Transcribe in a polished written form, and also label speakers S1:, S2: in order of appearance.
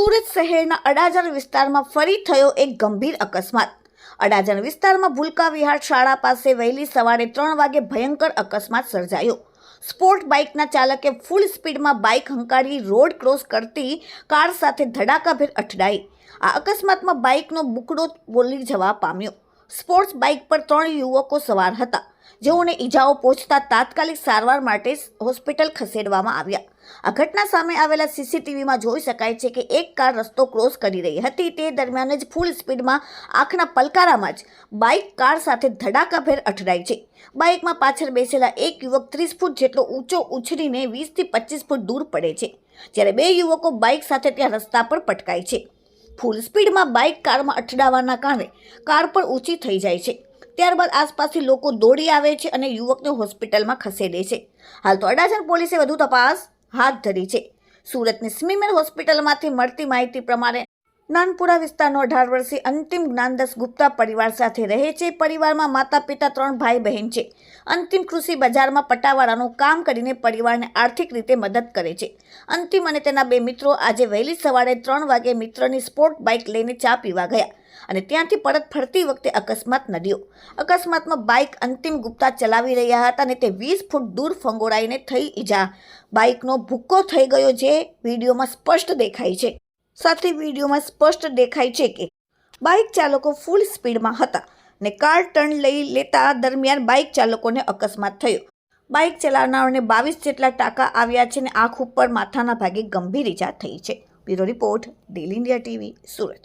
S1: સુરત શહેરના અડાજણ વિસ્તારમાં ફરી થયો એક ગંભીર અકસ્માત। અડાજણ વિસ્તારમાં ભૂલકા વિહાર શાળા પાસે વહેલી સવારે 3 વાગે ભયંકર અકસ્માત સર્જાયો। સ્પોર્ટ બાઇકના ચાલકે ફૂલ સ્પીડમાં બાઇક હંકારી રોડ ક્રોસ કરતી કાર સાથે ધડાકાભેર અથડાઈ। આ અકસ્માતમાં બાઇકનો બુકડો બોલી જવા પામ્યો। સ્પોર્ટ્સ બાઇક પર 3 યુવકો સવાર હતા, જેઓને ઈજાઓ પહોંચતા તાત્કાલિક સારવાર માટે હોસ્પિટલ ખસેડવામાં આવ્યા। આ ઘટના સામે આવેલા સીસીટીવીમાં જોઈ શકાય છે કે એક કાર રસ્તો ક્રોસ કરી રહી હતી, તે દરમિયાન જ ફૂલ સ્પીડમાં આંખના પલકારામાં જ બાઇક કાર સાથે ધડાકાભેર અથડાઈ છે। બાઇકમાં પાછળ બેસેલા એક યુવક 30 ફૂટ જેટલો ઊંચો ઉછળીને 20 થી 25 ફૂટ દૂર પડે છે, જ્યારે 2 યુવકો બાઇક સાથે ત્યાં રસ્તા પર પટકાય છે। ફૂલ સ્પીડમાં બાઇક કારમાં અથડાવાના કારણે કાર પણ ઊંચી થઈ જાય છે। ત્યારબાદ આસપાસથી લોકો દોડી આવે છે અને યુવકને હોસ્પિટલમાં ખસેડે છે। હાલ તો અડાજણ પોલીસે વધુ તપાસ હાથ ધરી છે। સુરતની સ્મીમેર હોસ્પિટલમાંથી મળતી માહિતી પ્રમાણે નાનપુરા વિસ્તારનો 18 વર્ષીય અંતિમ જ્ઞાનદાસ ગુપ્તા પરિવાર સાથે રહે છે। પરિવારમાં માતા પિતા 3 ભાઈ બહેન છે। અંતિમ કૃષિ બજારમાં પટાવાળાનું કામ કરીને પરિવારને આર્થિક રીતે મદદ કરે છે। અંતિમ અને તેના 2 મિત્રો આજે વહેલી સવારે 3 વાગે મિત્રની સ્પોર્ટ બાઇક લઈને ચા પીવા ગયા અને ત્યાંથી પરત ફરતી વખતે અકસ્માત નડ્યો। અકસ્માતમાં બાઇક અંતિમ ગુપ્તા ચલાવી રહ્યા હતા અને તે 20 ફૂટ દૂર ફંગોળાઈને થઈ ઈજા। બાઇકનો ભૂક્કો થઈ ગયો, જે વિડીયોમાં સ્પષ્ટ દેખાય છે। સાથે વિડીયોમાં સ્પષ્ટ દેખાય છે કે બાઇક ચાલકો ફૂલ સ્પીડમાં હતા ને કાર ટર્ન લઈ લેતા દરમિયાન બાઇક ચાલકોને અકસ્માત થયો। બાઇક ચલાવનારને 22 જેટલા ટાંકા આવ્યા છે અને આંખ ઉપર માથાના ભાગે ગંભીર ઈજા થઈ છે। Bureau report, daily India TV, Surat.